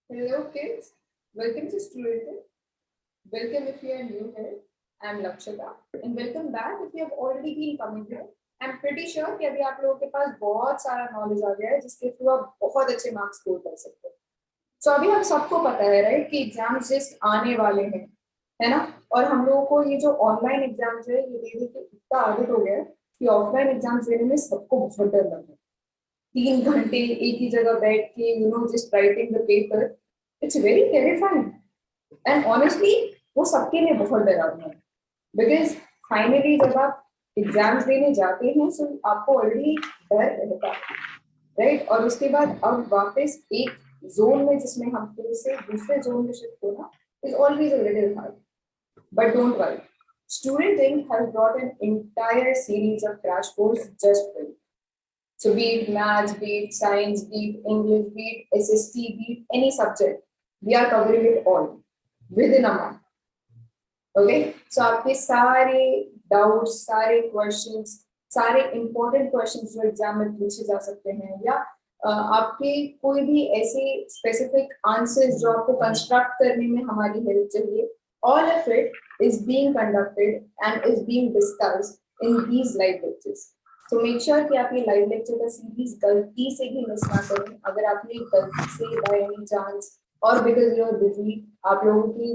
Hello kids, welcome to Studentink. Welcome if you are new here. I'm Lakshita and welcome back if you have already been coming here. I'm pretty sure कि अभी आप लोगों के पास बहुत सारा knowledge आ गया है जिसके थ्रू आप बहुत अच्छे मार्क्स स्कोर कर सकते हो. So अभी हम सबको पता है राइट कि एग्जाम्स जस्ट आने वाले हैं, है ना. और हम लोगों को ये जो ऑनलाइन एग्जाम्स है ये दे दे के इतना आदत हो गया है कि ऑफलाइन एग्जाम्स देने में सबको बहुत डर लग रहा है. 3 घंटे एक ही जगह बैठ के just writing the paper. It's very terrifying and honestly वो सबके लिए बहुत डरावना है. बिकॉज फाइनली जब आप एग्जाम्स देने जाते हैं तो आपको ऑलरेडी डर रहता है राइट. और उसके बाद अब वापस एक जोन में जिसमें हम फिर से दूसरे जोन में शिफ्ट होना is always a little hard. But don't worry, Studentink has brought an entire series of crash course just for you. So be it maths, be it science, be it English, be it SST, be it any subject, we are covering it all within a month. Okay? So आपके सारे doubts, सारे questions, सारे important questions जो exam में पूछे जा सकते हैं या आपके कोई भी ऐसे specific answers जो आपको construct करने में हमारी help चाहिए, all of it is being conducted and is being discussed in these live lectures. तो मेक श्योर कि आप ये लाइव लेक्चर का सीरीज गलती से भी मिस ना करें. अगर आपने गलती से by any chance or because you are busy आप लोगों की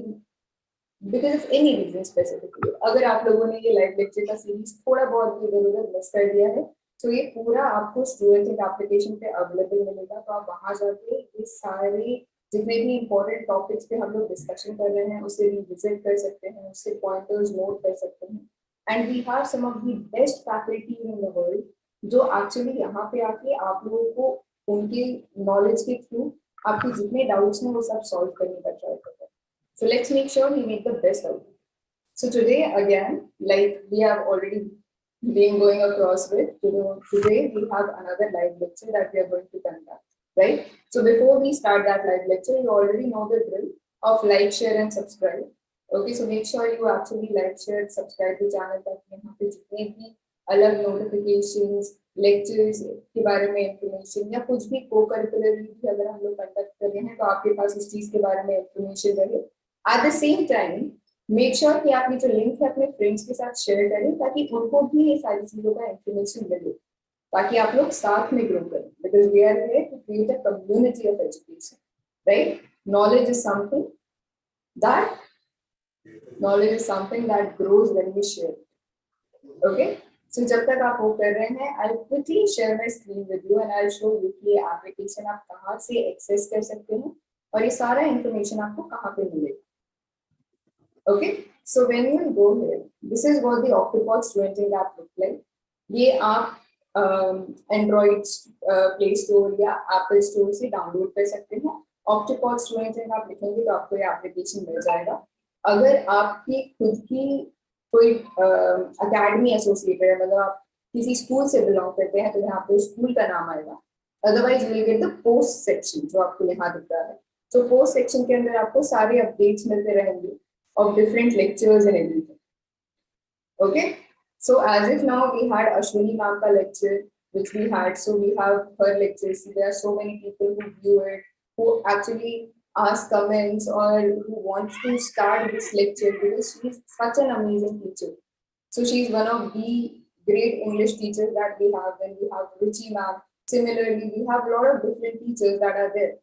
because of any reason specifically अगर आप लोगों ने ये लाइव लेक्चर का सीरीज थोड़ा बहुत भी इधर उधर मिस कर दिया है तो ये पूरा आपको स्टूडेंटिंक एप्लीकेशन पे अवेलेबल मिलेगा. तो आप वहां जाके ये सारे जितने भी इंपॉर्टेंट टॉपिक्स पे हम लोग डिस्कशन कर रहे हैं उसे रिविजिट कर सकते हैं, उससे पॉइंटर्स नोट कर सकते हैं. And we have some of the best faculty in the world जो एक्चुअली यहाँ पे आके आप लोगों को उनके नॉलेज के थ्रू आपके जितने डाउट्स हैं वो सब सॉल्व करने का ट्राई करते हैं. So let's make sure we make the best out of it. So today again, like we have already been going across with, today we have another live lecture that we are going to conduct, right? So before we start that live lecture, you already know the drill of like, share and subscribe. Okay, so make sure you actually like, share, subscribe to channel ताकि यहाँ पे जितने भी अलग notifications, lectures के बारे में information या कुछ भी co-curricular भी अगर हम लोग conduct कर रहे हैं तो आपके पास उस चीज के बारे में information रहे. At the same time, make sure कि आप ये जो लिंक है अपने फ्रेंड्स के साथ शेयर करें ताकि उनको भी ये सारी चीजों का इंफॉर्मेशन मिले ताकि आप लोग साथ में ग्रो करें. Because we are here to create a community of education, right. Knowledge is something that knowledge is something that grows when we share. Okay, so जब तक आप वो कर रहे हैं I'll quickly share my screen with you and I'll show you कि application आप कहाँ से एक्सेस कर सकते हैं और ये सारा इंफॉर्मेशन आपको कहाँ पे मिलेगा. Okay, so when you go here, this is what the Octopod Studentink app look like. ये आप Android Play Store या Apple Store से डाउनलोड कर सकते हैं. Octopod Studentink आप लिखेंगे तो आपको ये एप्लीकेशन मिल जाएगा. अगर आपकी खुद की कोई अकेडमी एसोसिएटेड है, मतलब आप किसी स्कूल से बिलोंग करते हैं तो यहाँ पे स्कूल का नाम आएगा. Otherwise you will get the post section जो आपको यहाँ दिख रहा है. तो पोस्ट सेक्शन के अंदर आपको सारे अपडेट्स मिलते रहेंगे of different lectures and everything. Okay, so as if now we had Ashwini ma'am ka lecture which we had, so we have her lectures. There are so many people who view it, who actually ask comments or who wants to start this lecture because she is such an amazing teacher. So she is one of the great English teachers that we have. Then we have Ruchi ma'am. Similarly, we have a lot of different teachers that are there.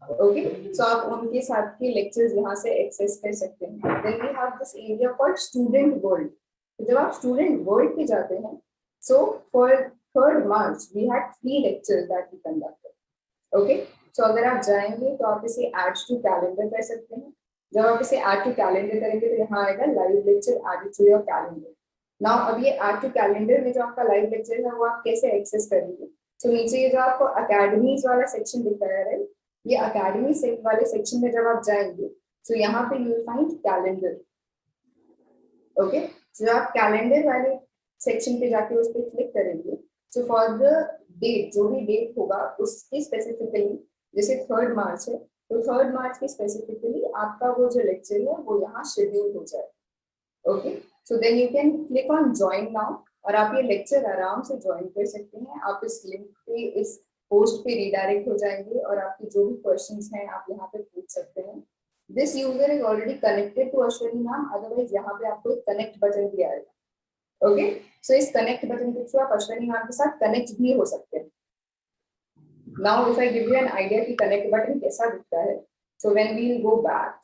Okay, so आप उनके साथ के lectures यहाँ से access कर सकते हैं. Then we have this area called student world. जब आप स्टूडेंट वर्ल्ड पे जाते हैं so for 3rd March we had 3 lectures that we conducted. Okay, so अगर आप जाएंगे तो आप इसे ऐड टू कैलेंडर कर सकते हैं. जब आप इसे ऐड टू कैलेंडर करेंगे तो यहाँ आएगा live lecture added to your calendar. Now अब ये ऐड टू कैलेंडर में जो आपका लाइव लेक्चर है वो आप कैसे एक्सेस करेंगे. तो नीचे ये जो आपको अकेडमीज वाला सेक्शन दिख रहा है, ये अकेडमी वाले सेक्शन में जब आप जाएंगे तो यहाँ पे you will find calendar. Okay, जब आप कैलेंडर वाले सेक्शन पे जाके उस पर क्लिक करेंगे तो फॉर द डेट जो भी डेट होगा उसके स्पेसिफिकली जैसे 3rd March है तो 3rd March के स्पेसिफिकली आपका वो जो लेक्चर है वो यहाँ शेड्यूल हो जाए. Okay, so then you can click on join now और आप ये लेक्चर आराम से ज्वाइन कर सकते हैं. आप इस लिंक पे इस पोस्ट पे रिडायरेक्ट हो जाएंगे और आपके जो भी क्वेश्चंस हैं आप यहाँ पे पूछ सकते हैं. This user is already connected to Ashwini ma'am, otherwise यहाँ पे आपको एक कनेक्ट बटन भी आएगा. ओके, सो इस कनेक्ट बटन के थ्रू आप अश्विनी मैम के साथ कनेक्ट भी हो सकते हैं. Now if I give you an idea कि कनेक्ट बटन कैसा दिखता है, so when we will go back,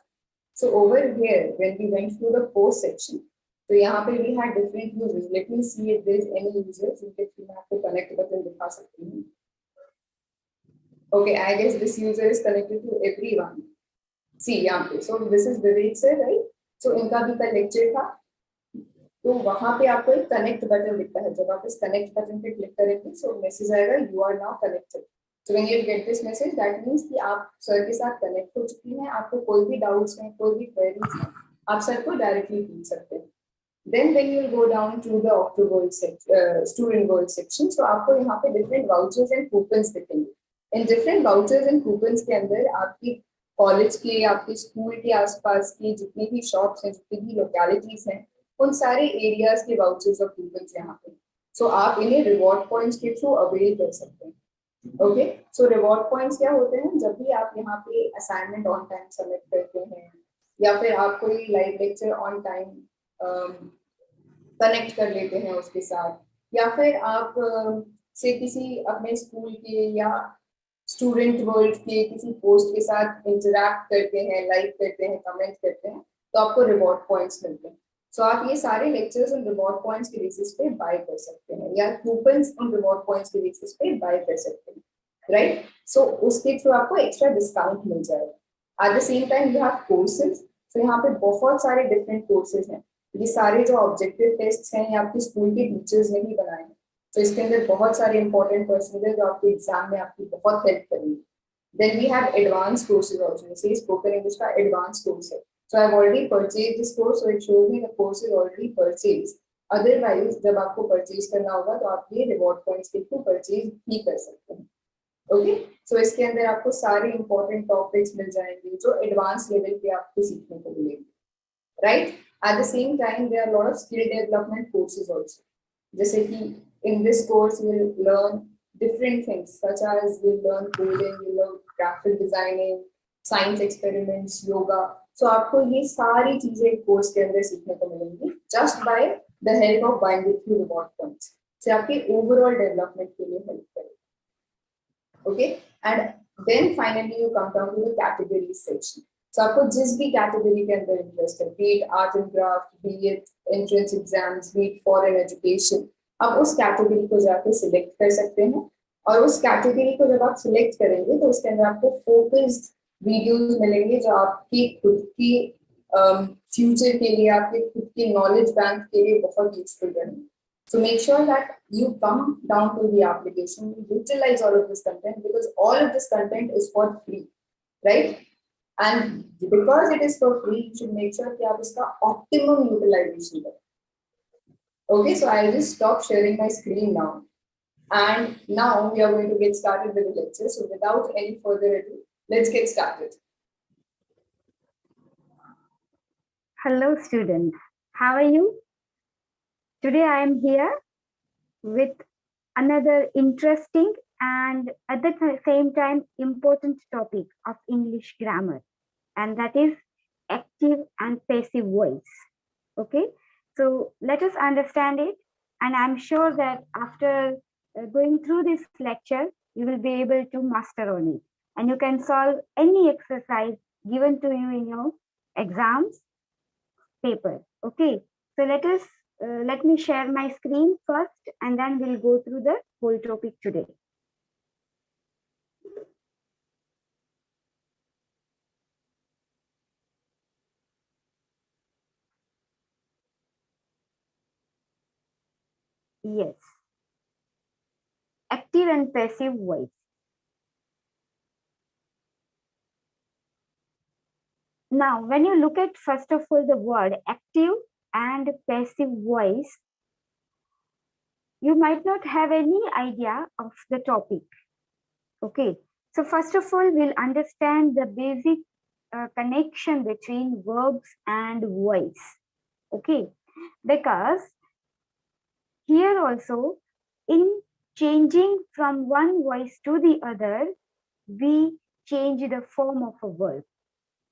so over here when we went through the post section, तो यहाँ पे we had different users. Let me see if there is any user जिनके थ्रू मैं आपको कनेक्ट बटन दिखा सकती हूँ. Okay, I guess this user is connected to everyone. See यहाँ पे, so this is Vivek sir, right? So इनका भी कल लेक्चर था, तो वहां पे आपको एक कनेक्ट बटन दिखता है. जब आप इस कनेक्ट बटन पे क्लिक करेंगे, सो मैसेज आएगा you are now connected. So when you get this message, that means कि आप सर के साथ कनेक्ट हो चुकी हैं. आपको कोई भी डाउट्स हैं, कोई भी क्वेरीज हैं, आप सर को डायरेक्टली पूछ सकते हैं. Then when you go down to the student world section, so आपको यहाँ पे different vouchers and coupons दिखेंगे. In different vouchers and coupons के अंदर आपकी कॉलेज के, आपके स्कूल के आसपास की जितनी भी शॉप्स हैं, जितनी भी लोकेलिटीज हैं, उन सारे एरियाज के वाउचर्स और कूपन्स यहाँ पे. सो आप इन्हें रिवॉर्ड पॉइंट्स के थ्रू अवेल कर सकते हैं. ओके, सो रिवॉर्ड पॉइंट्स क्या होते हैं? जब भी आप यहाँ पे असाइनमेंट ऑन टाइम सबमिट करते हैं, या फिर आप कोई live lecture on time connect कर लेते हैं उसके साथ, या फिर आप से किसी अपने स्कूल के या स्टूडेंट वर्ल्ड के किसी पोस्ट के साथ इंटरैक्ट करते हैं, लाइक करते हैं, कमेंट करते हैं, तो आपको रिवॉर्ड पॉइंट्स मिलते हैं. सो आप ये सारे लेक्चर्स उन रिवॉर्ड पॉइंट्स के बेसिस पे बाय कर सकते हैं, या कूपन्स उन रिवॉर्ड पॉइंट्स के बेसिस पे बाय कर सकते हैं, राइट? सो उसके थ्रू आपको एक्स्ट्रा डिस्काउंट मिल जाएगा. Eight the same time you have courses. तो यहाँ पे बहुत सारे डिफरेंट कोर्सेज हैं. ये सारे जो ऑब्जेक्टिव टेस्ट हैं, ये आपके स्कूल के टीचर्स ने ही बनाए हैं. तो इसके अंदर बहुत सारे इंपॉर्टेंट पर्सन है जो आपके एग्जाम में आपकी बहुत हेल्प करेंगे. Then we have advance courses also. जैसे स्पोकन इंग्लिश का एडवांस कोर्स है. So I have already purchased this course, so it shows me the course is already purchased. Otherwise जब आपको परचेज करना होगा तो आप ये रिवॉर्ड पॉइंट्स के थ्रू परचेज भी कर सकते हैं. ओके, सो इसके अंदर आपको सारे इंपॉर्टेंट टॉपिक्स मिल जाएंगे जो एडवांस लेवल पे आपको सीखने को मिलेंगे, right? At the same time there are lot of skill development courses also. जैसे कि in this course you will learn different things such as you will learn coding, you will learn graphic designing, science experiments, yoga. So आपको ये सारी चीजें course के अंदर सीखने को मिलेंगी just by the help of buying the few reward points. So आपके overall development के लिए help करेगा. Okay, and then finally you come down to the category section. So आपको जिस भी कैटेगरी के अंदर इंटरेस्ट है, be it art and craft, be it entrance exams, be it foreign education, आप उस कैटेगरी को जाके सिलेक्ट कर सकते हैं. और उस कैटेगरी को जब आप सिलेक्ट करेंगे तो उसके अंदर आपको फोकस्ड वीडियोस मिलेंगे जो आपकी खुद की फ्यूचर के लिए, आपके खुद के नॉलेज बैंक के लिए बहुत यूजफुल रहेंगे. So make sure that you come down to the application, you utilize all of this content, because all of this content is for free, right? And because it is for free, you should make sure कि आप इसका optimum utilization करें. Okay, so I'll just stop sharing my screen now. And now we are going to get started with the lecture. So without any further ado, let's get started. Hello students, how are you? Today I am here with another interesting and at the same time important topic of English grammar, and that is active and passive voice. Okay, so let us understand it, and I'm sure that after going through this lecture, you will be able to master on it, and you can solve any exercise given to you in your exams paper. Okay, so let me share my screen first, and then we'll go through the whole topic today. Yes, active and passive voice. Now, when you look at first of all the word active and passive voice, you might not have any idea of the topic. Okay, so first of all, we'll understand the basic connection between verbs and voice. Okay, because here also in changing from one voice to the other, we change the form of a verb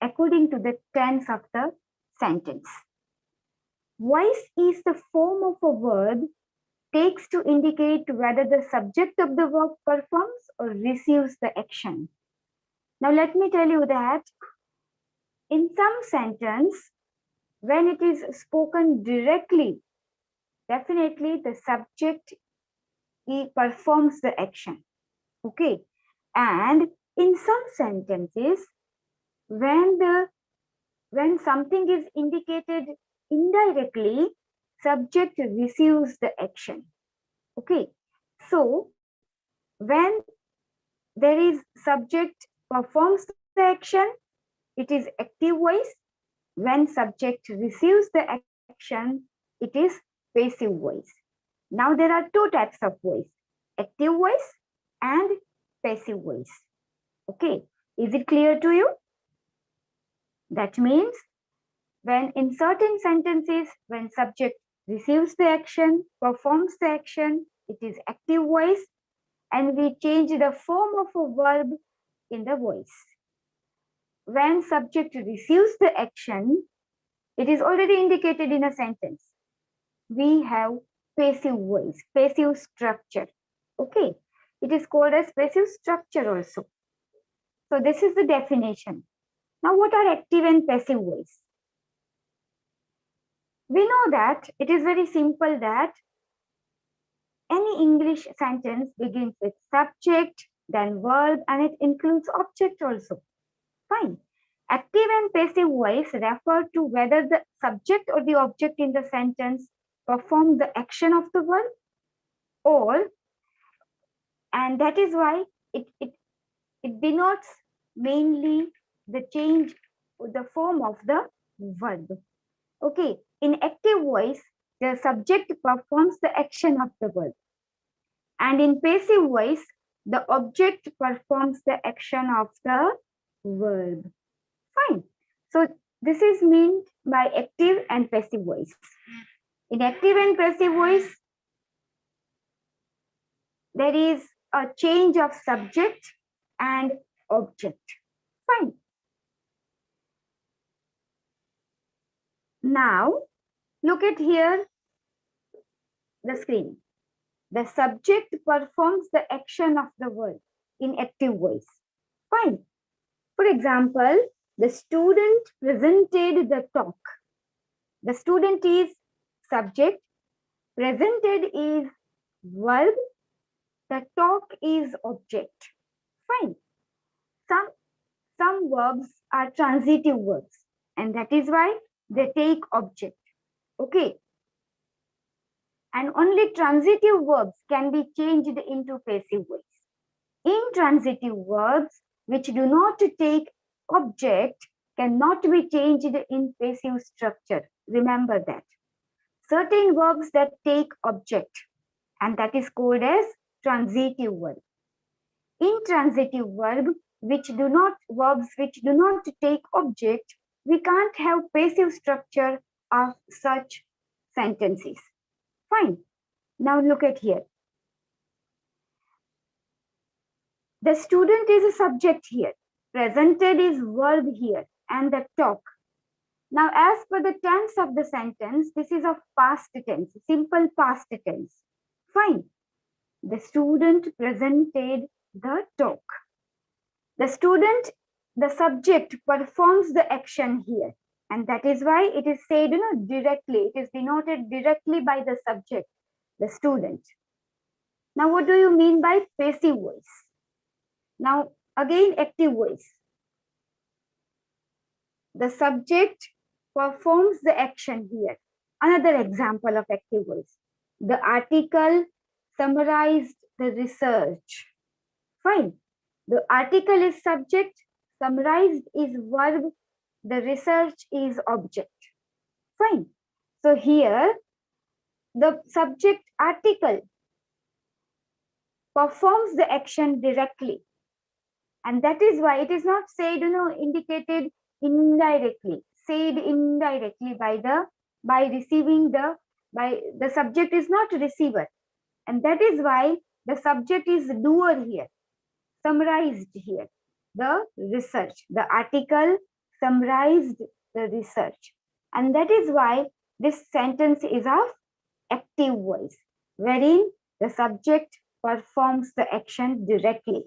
according to the tense of the sentence. Voice is the form of a verb takes to indicate whether the subject of the verb performs or receives the action. Now let me tell you that in some sentence, when it is spoken directly, definitely the subject performs the action. Okay. And in some sentences, when something is indicated indirectly, subject receives the action. Okay. So when there is subject performs the action, it is active voice. When subject receives the action, it is passive voice. Now there are two types of voice, active voice and passive voice. Okay, is it clear to you? That means when in certain sentences, when subject receives the action, performs the action, it is active voice, and we change the form of a verb in the voice. When subject receives the action, it is already indicated in a sentence. We have passive voice, passive structure. Okay, it is called as passive structure also. So this is the definition. Now what are active and passive voice? We know that it is very simple that any English sentence begins with subject, then verb, and it includes object also. Fine. Active and passive voice refer to whether the subject or the object in the sentence perform the action of the verb, or, and that is why it denotes mainly the change the form of the verb. Okay, in active voice, the subject performs the action of the verb. And in passive voice, the object performs the action of the verb. Fine. So this is meant by active and passive voice. In active and passive voice, there is a change of subject and object. Fine. Now, look at here the screen. The subject performs the action of the verb in active voice. Fine. For example, the student presented the talk. The student is subject, presented is verb, the talk is object. Fine. Some verbs are transitive verbs, and that is why they take object. Okay. And only transitive verbs can be changed into passive voice. Intransitive verbs which do not take object cannot be changed in passive structure. Remember that. Certain verbs that take object, and that is called as transitive verb. Intransitive verbs which do not take object, we can't have passive structure of such sentences. Fine. Now look at here. The student is a subject here. Presented is verb here, and the talk. Now, as per the tense of the sentence, this is of past tense, simple past tense. Fine. The student presented the talk. The student, the subject performs the action here. And that is why it is said directly. It is denoted directly by the subject, the student. Now, what do you mean by passive voice? Now, again, active voice. The subject performs the action here. Another example of active voice. The article summarized the research. Fine. The article is subject, summarized is verb, the research is object. Fine. So here, the subject article performs the action directly. And that is why it is not said, indicated indirectly, said indirectly by the subject is not receiver. And that is why The subject is doer here, summarized here. The research, the article summarized the research. And that is why this sentence is of active voice, wherein the subject performs the action directly.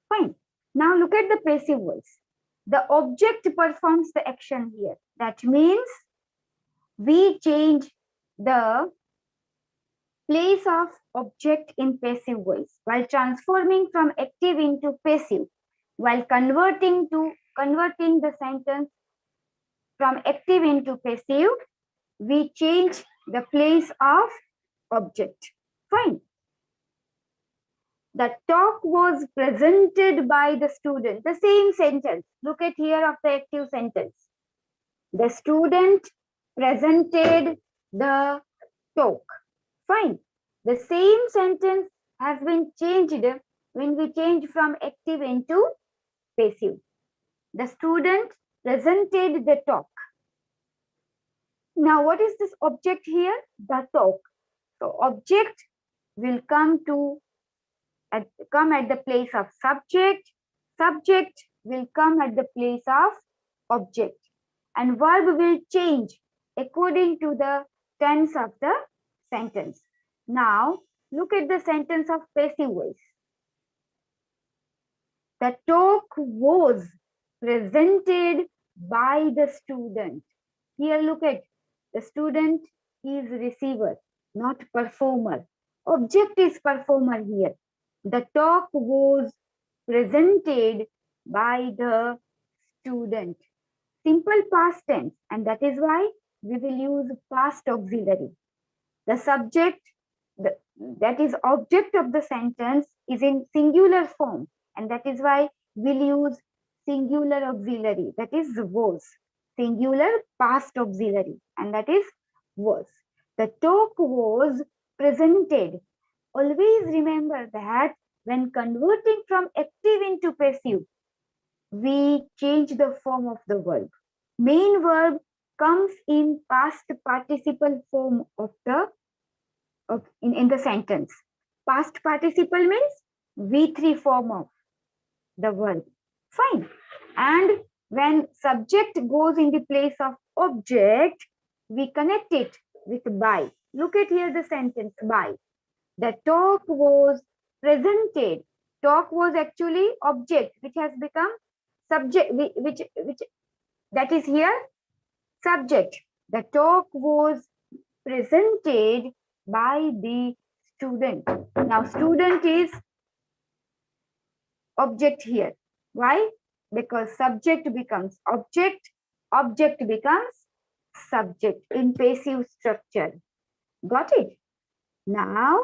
Fine. Now look at the passive voice. The object performs the action here. That means we change the place of object in passive voice while transforming from active into passive, while converting the sentence from active into passive, we change the place of object. Fine. The talk was presented by the student. The same sentence. Look at here of the active sentence. The student presented the talk. Fine. The same sentence has been changed when we change from active into passive. The student presented the talk. Now, what is this object here? The talk. So, object will come at the place of subject. Subject will come at the place of object. And verb will change according to the tense of the sentence. Now, look at the sentence of passive voice. The talk was presented by the student. Here, look at the student is receiver, not performer. Object is performer here. The talk was presented by the student. Simple past tense, and that is why we will use past auxiliary. The subject, that is object of the sentence, is in singular form, and that is why we'll use singular auxiliary, that is was. Singular past auxiliary, and that is was. The talk was presented. Always remember that when converting from active into passive, we change the form of the verb. Main verb comes in past participle form of the in the sentence. Past participle means V3 form of the verb. Fine. And when subject goes in the place of object, we connect it with by. Look at here the sentence by. The talk was presented. Talk was actually object which has become subject, which that is here subject. The talk was presented by the student. Now student is object here. Why? Because subject becomes object, object becomes subject in passive structure. Got it? Now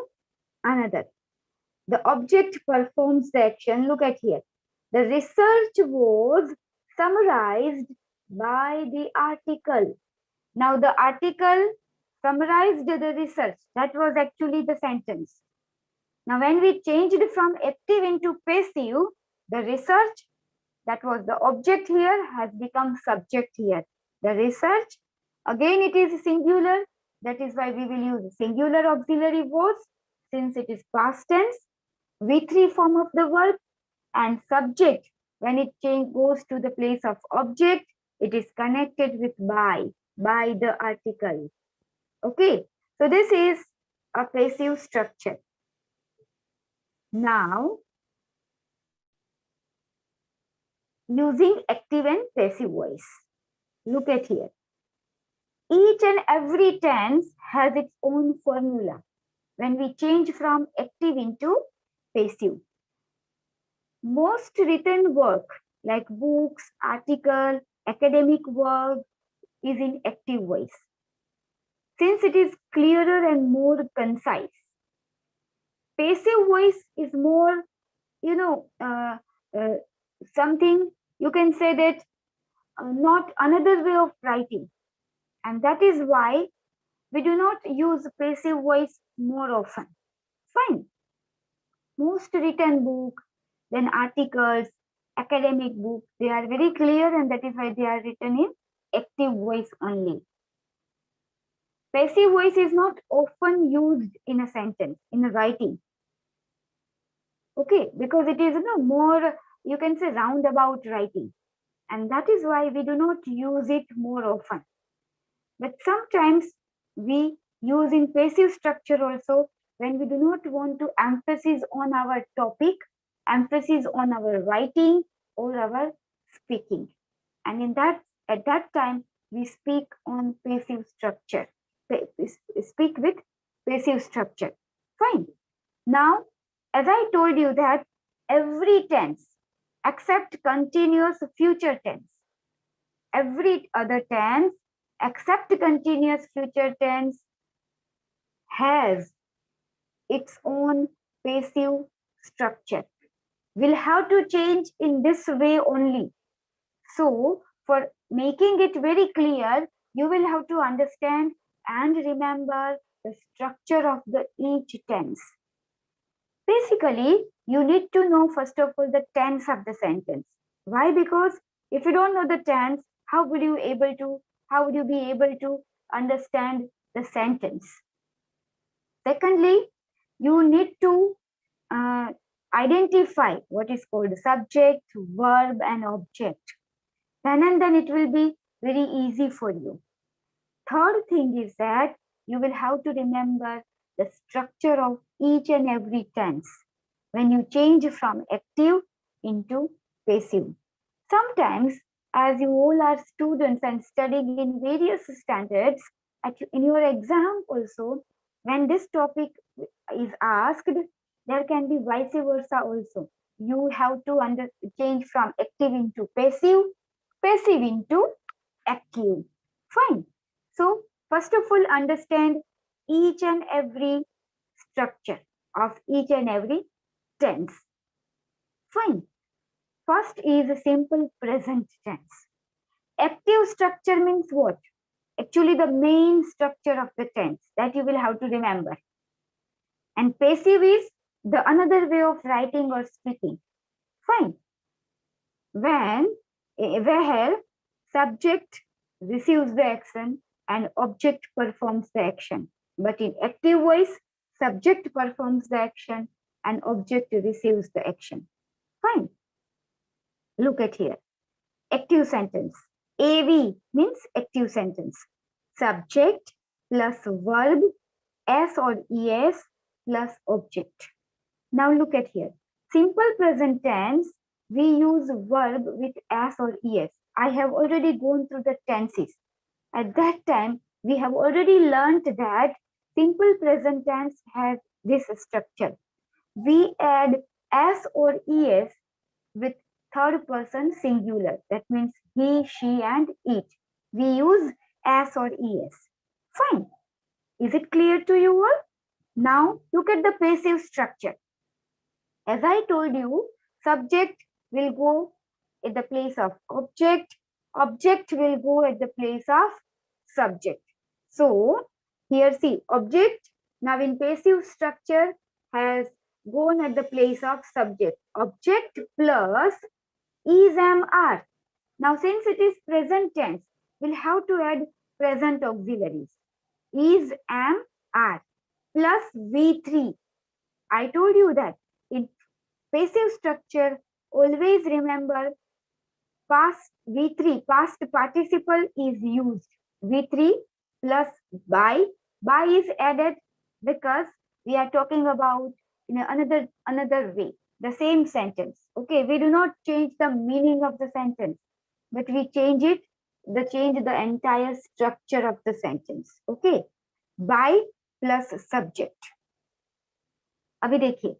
another. The object performs the action. Look at here. The research was summarized by the article. Now the article summarized the research. That was actually the sentence. Now when we changed from active into passive, the research, that was the object here, has become subject here. The research, again it is singular. That is why we will use singular auxiliary was, since it is past tense. V3 form of the verb, and subject, when it goes to the place of object, it is connected with by the article. Okay, so this is a passive structure. Now, using active and passive voice. Look at here. Each and every tense has its own formula when we change from active into passive. Most written work like books, article, academic work is in active voice, since it is clearer and more concise. Passive voice is more, something you can say that not another way of writing, and that is why we do not use passive voice more often. Fine. Most written book, then articles, academic books, they are very clear, and that is why they are written in active voice only. Passive voice is not often used in a sentence, in a writing. Okay, because it is more, you can say, roundabout writing, and that is why we do not use it more often. But sometimes we use in passive structure also when we do not want to emphasis on our topic, emphasis on our writing or our speaking. And in that, at that time, we speak on passive structure. Speak with passive structure. Fine. Now, as I told you that every tense except continuous future tense, every other tense except continuous future tense has its own passive structure. We'll have to change in this way only. So, for making it very clear, you will have to understand and remember the structure of the each tense. Basically, you need to know first of all the tense of the sentence. Why? Because if you don't know the tense, how would you be able to understand the sentence? Secondly, you need to uh, identify what is called subject, verb, and object. Then and then it will be very easy for you. Third thing is that you will have to remember the structure of each and every tense when you change from active into passive. Sometimes, as you all are students and studying in various standards, in your exam also, when this topic is asked, there can be vice versa also. You have to change from active into passive, passive into active. Fine. So, first of all, understand each and every structure of each and every tense. Fine. First is a simple present tense. Active structure means what? Actually, the main structure of the tense that you will have to remember. And passive is the another way of writing or speaking. Fine. Where subject receives the action and object performs the action. But in active voice, subject performs the action and object receives the action. Fine. Look at here. Active sentence. AV means active sentence. Subject plus verb, S or ES plus object. Now look at here. Simple present tense, we use verb with S or ES. I have already gone through the tenses. At that time, we have already learned that simple present tense has this structure. We add S or ES with third person singular. That means he, she, and it. We use S or ES. Fine. Is it clear to you all? Now look at the passive structure. As I told you, subject will go at the place of object. Object will go at the place of subject. So here see, object now in passive structure has gone at the place of subject. Object plus is, am, are. Now since it is present tense, we'll have to add present auxiliaries. Is, am, are plus V3. I told you that in passive structure, always remember past V3, past participle is used. V3 plus by. By is added because we are talking about in another way, the same sentence. Okay, we do not change the meaning of the sentence, but we change the entire structure of the sentence. Okay, by plus subject. अभी देखिए,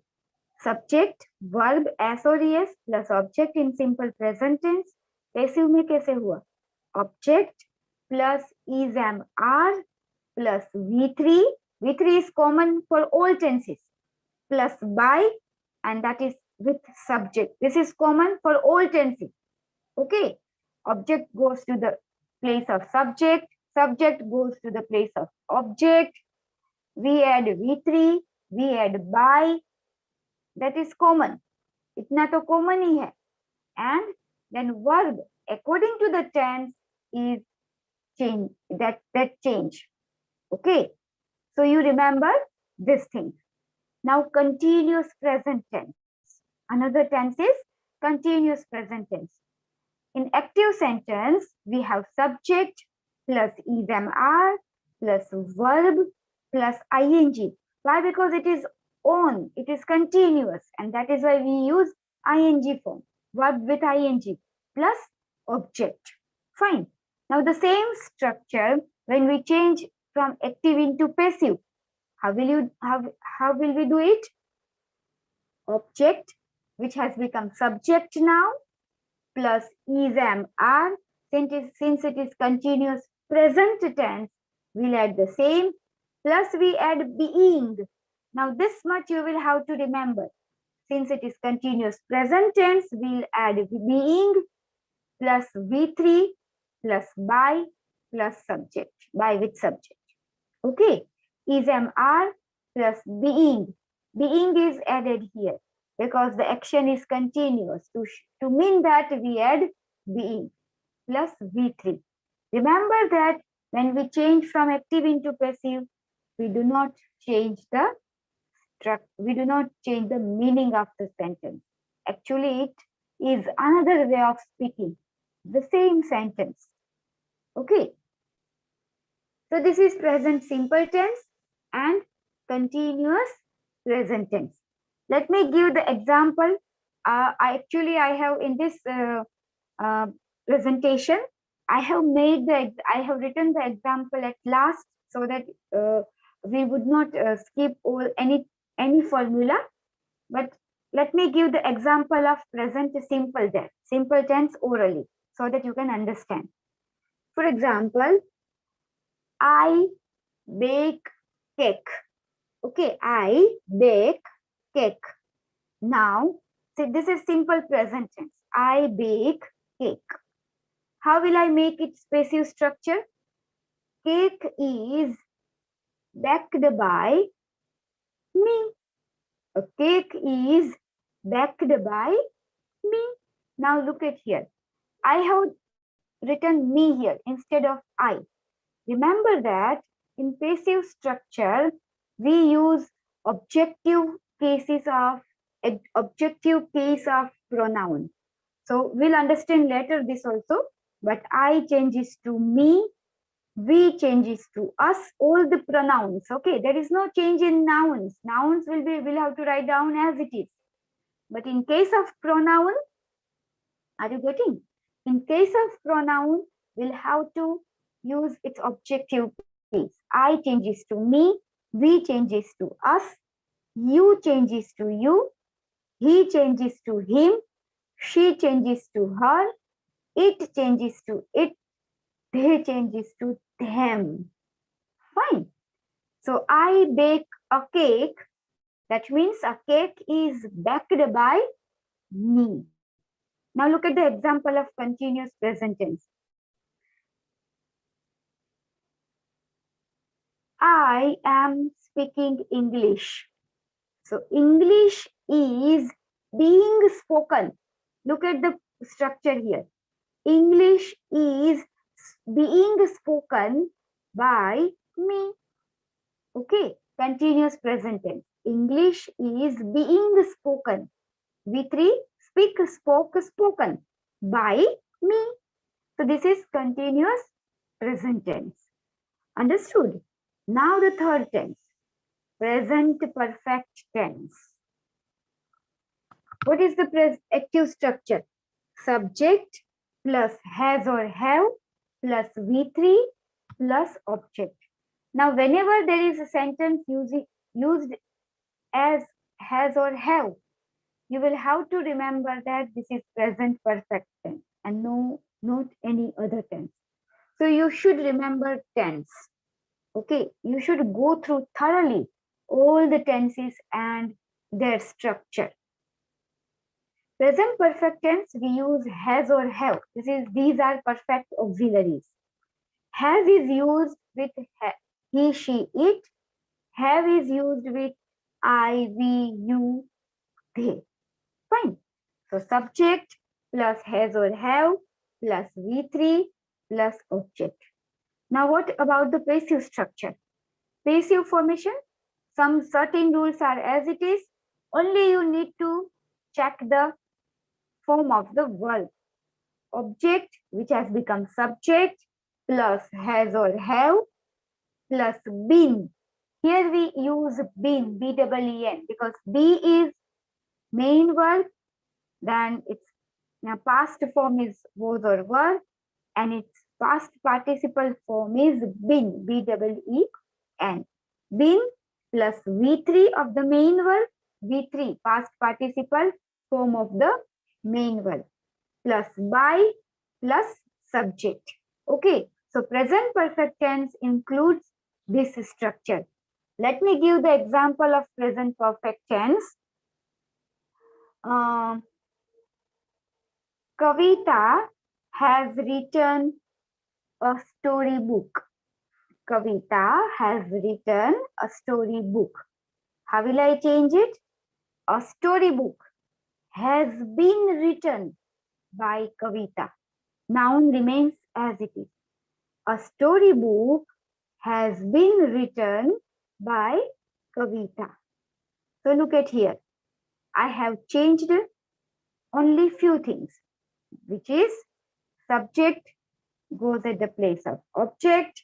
subject verb s और s plus object in simple present tense. Passive में कैसे हुआ? Object plus is am are plus V3 is common for all tenses, plus by, and that is with subject. This is common for all tenses. Okay, object goes to the place of subject, subject goes to the place of object. We add V3, we add by, that is common. इतना तो common ही है. And then verb according to the tense is change, that change. Okay, so you remember this thing. Now continuous present tense. Another tense is continuous present tense. In active sentence, we have subject plus is am are plus verb plus ing. Why? Because it is on, it is continuous, and that is why we use ing form, verb with ing plus object. Fine. Now the same structure when we change from active into passive. How will we do it? Object, which has become subject now, plus is am are. Since it is continuous present tense, we'll add the same, plus we add being. Now this much you will have to remember. Since it is continuous present tense, we'll add being plus V3 plus by plus subject, by with subject. Okay, is am are plus being. Being is added here because the action is continuous. To mean that, we add being plus V3. Remember that when we change from active into passive, we do not change the meaning of the sentence. Actually, it is another way of speaking the same sentence. Okay. So this is present simple tense and continuous present tense. Let me give the example. I have in this presentation, I have written the example at last so that we would not skip any formula. But let me give the example of present simple tense orally so that you can understand. For example, I bake cake. Okay, I bake cake. Now, see, this is simple present tense. I bake cake. How will I make it passive structure? Cake is baked by me. A cake is baked by me. Now look at here. I have written me here instead of I. Remember that in passive structure, we use objective case of pronoun. So we'll understand later this also, but I changes to me, we changes to us, all the pronouns. Okay, there is no change in nouns. Nouns we'll have to write down as it is. But in case of pronoun, are you getting? In case of pronoun, we'll have to use its objective case. I changes to me, we changes to us, you changes to you, he changes to him, she changes to her, it changes to it, they changes to them. Fine. So I bake a cake. That means a cake is baked by me. Now look at the example of continuous present tense. I am speaking English. So English is being spoken. Look at the structure here. English is being spoken by me. Okay, continuous present tense. English is being spoken. V3, speak, spoke, spoken by me. So this is continuous present tense. Understood? Now the third tense, present perfect tense. What is the active structure? Subject plus has or have plus V3 plus object. Now whenever there is a sentence used as has or have, you will have to remember that this is present perfect tense and not any other tense. So you should remember tense. Okay, you should go through thoroughly all the tenses and their structure. Present perfect tense, we use has or have. These are perfect auxiliaries. Has is used with he, she, it. Have is used with I, we, you, they. Fine. So subject plus has or have plus V3 plus object. Now what about the passive structure? Passive formation, some certain rules are as it is. Only you need to check the form of the verb. Object, which has become subject, plus has or have, plus been. Here we use been, B-E-E-N, because be is main verb, then its past form is was or were, and its past participle form is been, B-E-E-N. Been plus V3 of the main verb, V3 past participle form of the main verb, plus by plus subject. Okay, so present perfect tense includes this structure. Let me give the example of present perfect tense. Kavita has written a storybook. Kavita has written a storybook. How will I change it? A storybook has been written by Kavita. Noun remains as it is. A storybook has been written by Kavita. So look at here. I have changed only few things, which is subject goes at the place of object,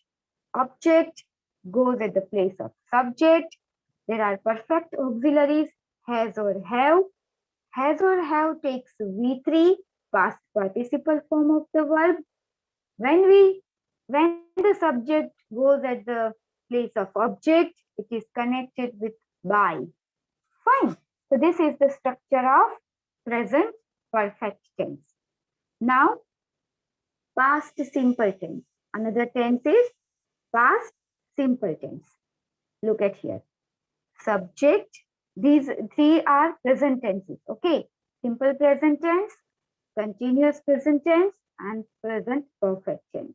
object goes at the place of subject. There are perfect auxiliaries, has or have. Has or have takes V3, past participle form of the verb. When the subject goes at the place of object, it is connected with by. Fine. So this is the structure of present perfect tense. Now, past simple tense. Another tense is past simple tense. Look at here. Subject. These three are present tenses. Okay. Simple present tense, continuous present tense, and present perfect tense.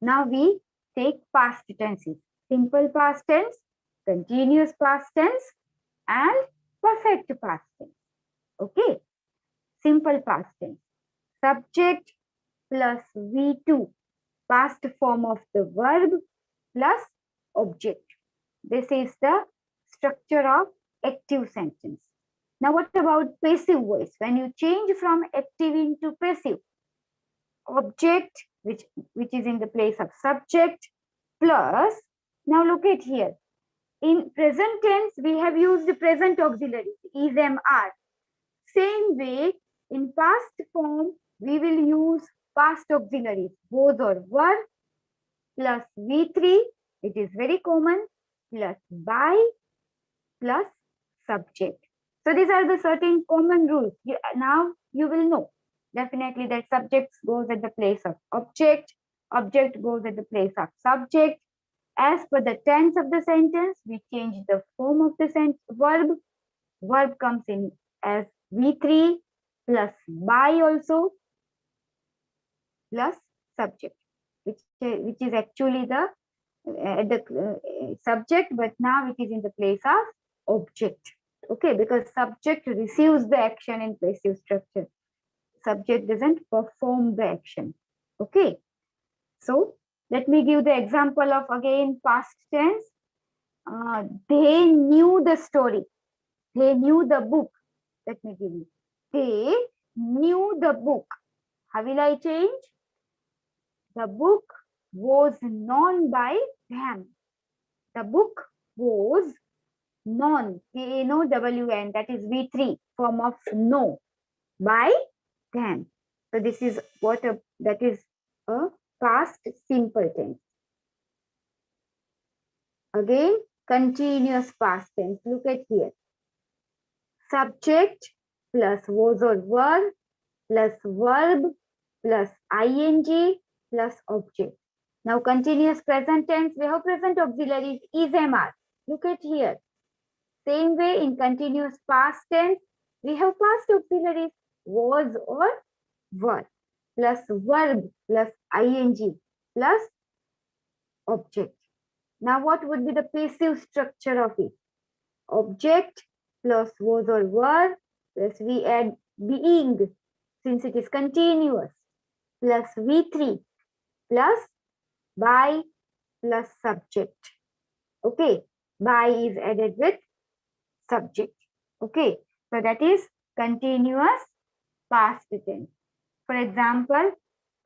Now we take past tenses. Simple past tense, continuous past tense, and perfect past tense. Okay. Simple past tense. Subject plus V2, past form of the verb plus object. This is the structure of active sentence. Now what about passive voice? When you change from active into passive, object, which is in the place of subject, plus, now look at here. In present tense, we have used the present auxiliaries, is, am, are. Same way, in past form, we will use past auxiliaries, was or were, plus V3, it is very common, plus by, plus subject. So these are the certain common rules. Now you will know definitely that subject goes at the place of object, object goes at the place of subject. As per the tense of the sentence, we change the form of the verb. Verb comes in as V3 plus by also plus subject, which is actually the subject, but now it is in the place of object. Okay, because subject receives the action in passive structure. Subject doesn't perform the action. Okay, so let me give the example of again past tense. They knew the story. They knew the book. Let me give you. They knew the book. How will I change? The book was known by them. The book was known, K-N-O-W-N, that is V3, form of know, by them. So this is that is a past simple tense. Again, continuous past tense. Look at here. Subject plus was or were plus verb plus ing plus object. Now continuous present tense, we have present auxiliaries is, am, are. Look at here. Same way in continuous past tense, we have past auxiliaries was or were plus verb plus ing plus object. Now what would be the passive structure of it? Object plus was or were plus we add being since it is continuous plus V3 plus by plus subject. Okay, by is added with subject. Okay, so that is continuous past tense. For example,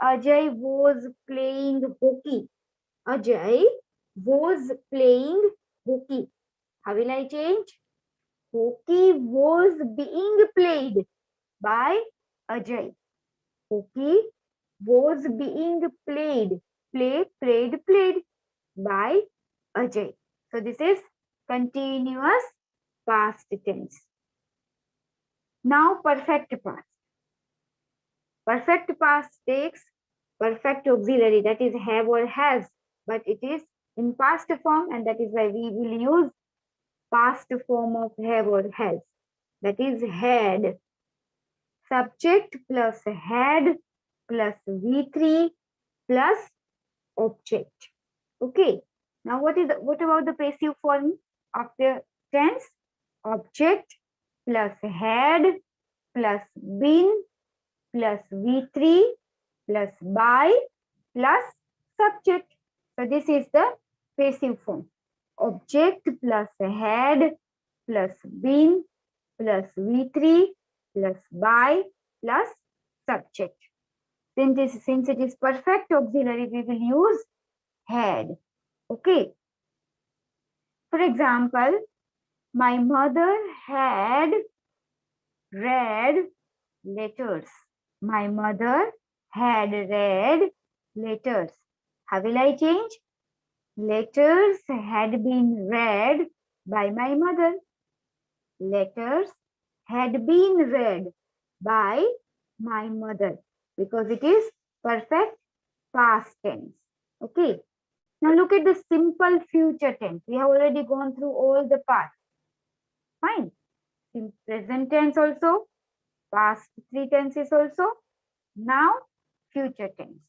Ajay was playing hockey. Ajay was playing hockey. How will I change? Hockey was being played by Ajay. Hockey was being played. Played by Ajay. So this is continuous past tense. Now perfect past. Perfect past takes perfect auxiliary, that is have or has, but it is in past form, and that is why we will use past form of have or has. That is had. Subject plus had plus V3 plus object. Okay. Now what about the passive form of the tense? Object plus had plus been plus V3 plus by plus subject. So this is the passive form. Object plus had plus been plus V3 plus by plus subject. Since it is perfect auxiliary, we will use had. Okay. For example, my mother had read letters. My mother had read letters. How will I change? Letters had been read by my mother. Letters had been read by my mother, because it is perfect past tense. Okay. Now look at the simple future tense. We have already gone through all the past. Fine. In present tense also, past three tenses also. Now future tense.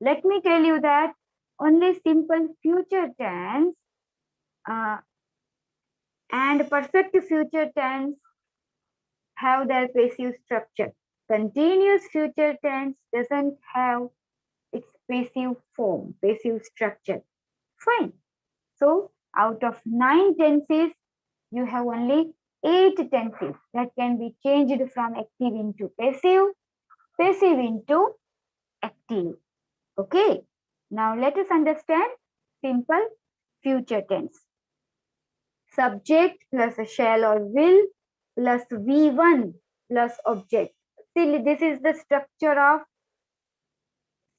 Let me tell you that only simple future tense and perfect future tense have their passive structure. Continuous future tense doesn't have its passive form, passive structure. Fine. So out of 9 tenses, you have only 8 tenses that can be changed from active into passive, passive into active. Okay. Now let us understand simple future tense. Subject plus a shall or will plus V1 plus object. See, this is the structure of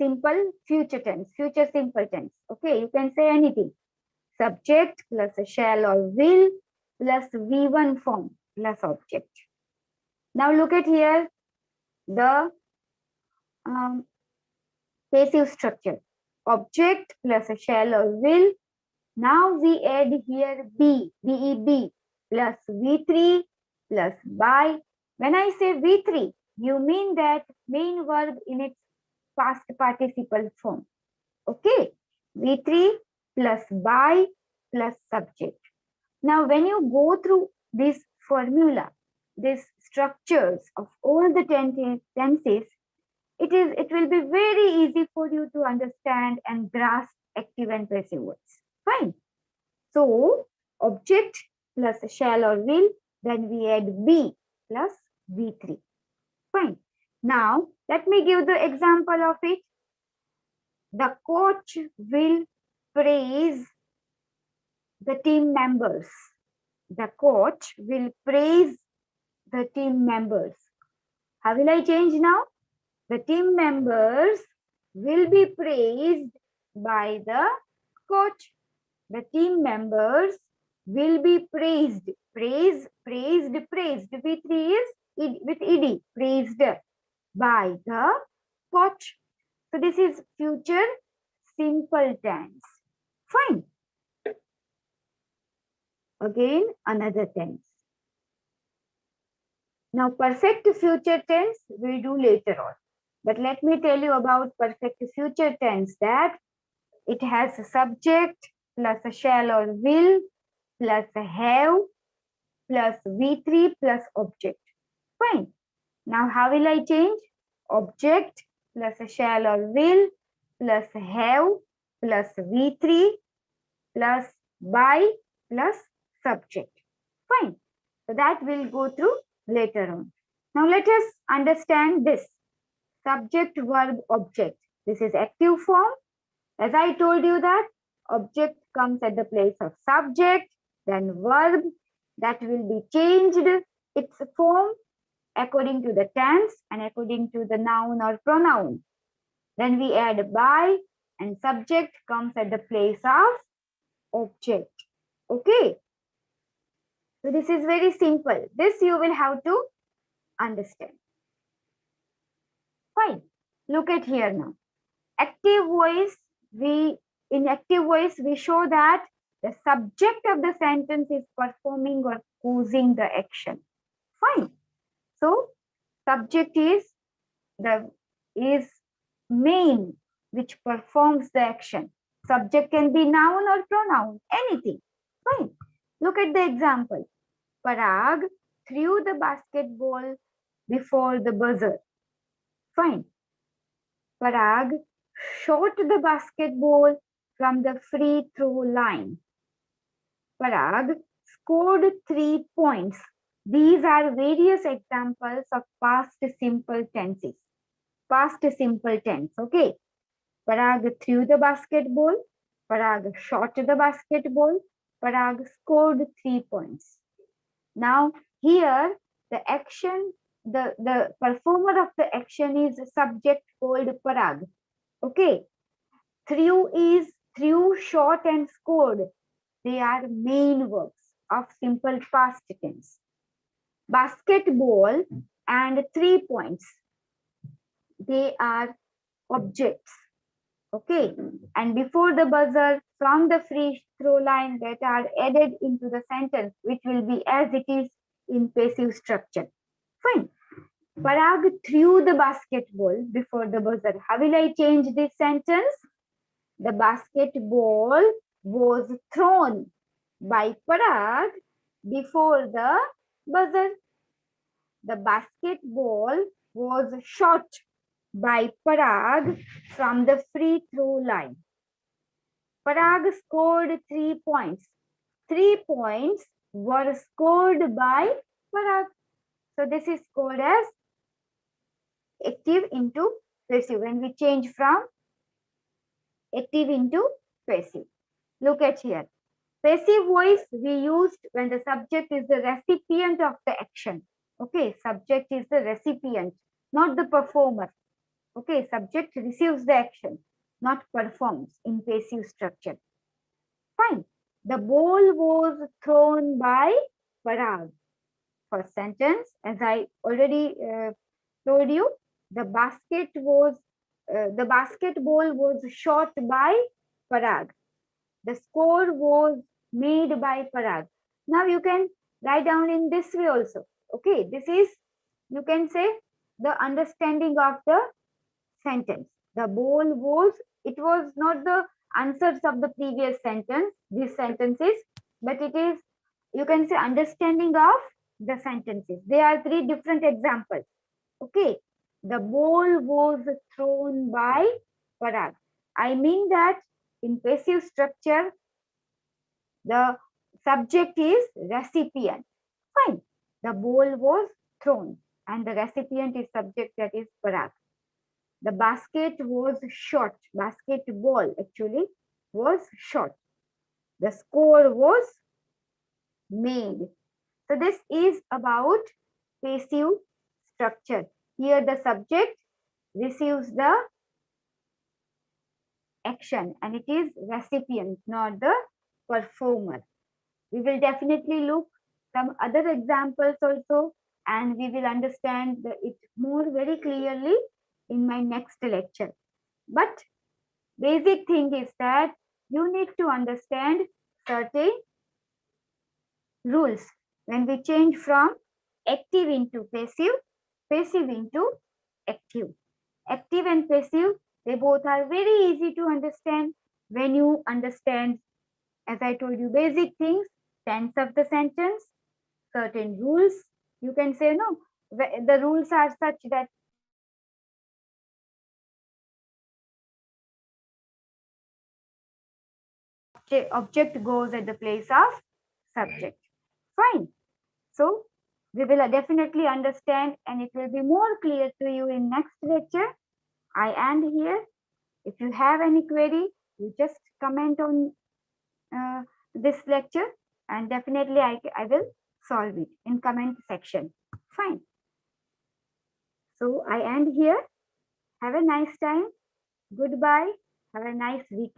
simple future tense, future simple tense. Okay, you can say anything. Subject plus a shall or will plus V1 form plus object. Now look at here the passive structure. Object plus a shall or will. Now we add here be, B-E-B plus V3 plus by. When I say V3, you mean that main verb in its past participle form. Okay, V3 plus by plus subject. Now when you go through this formula, these structures of all the tenses, it will be very easy for you to understand and grasp active and passive words. Fine. So object plus shall or will, then we add be plus V3. Fine. Now let me give the example of it. The coach will praise the team members. The coach will praise the team members. How will I change now? The team members will be praised by the coach. The team members will be praised. Praised. V3 is with ed, praised by the coach. So this is future simple tense. Fine. Again, another tense. Now, perfect future tense we'll do later on. But let me tell you about perfect future tense, that it has a subject plus a shall or will plus a have plus V3 plus object. Fine. Now, how will I change? Object plus a shall or will plus have plus V3 plus by plus subject. Fine. So that will go through later on. Now let us understand this. Subject, verb, object. This is active form. As I told you that object comes at the place of subject, then verb that will be changed its form according to the tense and according to the noun or pronoun. Then we add by and subject comes at the place of object. Okay. So this is very simple. This you will have to understand. Fine. Look at here now. Active voice, in active voice, we show that the subject of the sentence is performing or causing the action. Fine. So subject is main which performs the action. Subject can be noun or pronoun, anything. Fine. Look at the example. Parag threw the basketball before the buzzer. Fine. Parag shot the basketball from the free throw line. Parag scored 3 points. These are various examples of past simple tenses. Past simple tense, okay? Parag threw the basketball. Parag shot the basketball. Parag scored 3 points. Now, here the action, the performer of the action is a subject called Parag. Okay. Threw, shot, and scored. They are main verbs of simple past tense. Basketball and 3 points. They are objects. Okay. And before the buzzer, from the free throw line that are added into the sentence, which will be as it is in passive structure. Fine. Parag threw the basketball before the buzzer. How will I change this sentence? The basketball was thrown by Parag before the buzzer. The basketball was shot by Parag from the free throw line. Parag scored 3 points. 3 points were scored by Parag. So this is called as active into passive when we change from active into passive. Look at here. Passive voice we used when the subject is the recipient of the action. Okay, subject is the recipient, not the performer. Okay, subject receives the action, not performs in passive structure. Fine. The ball was thrown by Parag. First sentence, as I already told you, the basketball was shot by Parag. The score was made by Parag. Now you can write down in this way also. Okay, this is, you can say, the understanding of the sentence. The ball was, it was not the answers of the previous sentence, these sentences, but it is, you can say, understanding of the sentences. There are 3 different examples. Okay, the ball was thrown by Parag. I mean that in passive structure, the subject is recipient. Fine. The ball was thrown and the recipient is subject, that is Parag. The basket was shot. Basketball actually was shot. The score was made. So this is about passive structure. Here the subject receives the action and it is recipient, not the performer. We will definitely look some other examples also and we will understand it more very clearly in my next lecture. But basic thing is that you need to understand certain rules when we change from active into passive, passive into active. Active and passive, they both are very easy to understand when you understand, as I told you, basic things, tense of the sentence, certain rules. You can say, no, the rules are such that object goes at the place of subject. Fine. So We will definitely understand and it will be more clear to you in next lecture. I end here. If you have any query, you just comment on this lecture and definitely I will solve it in comment section. Fine. So I end here. Have a nice time. Goodbye. Have a nice weekend.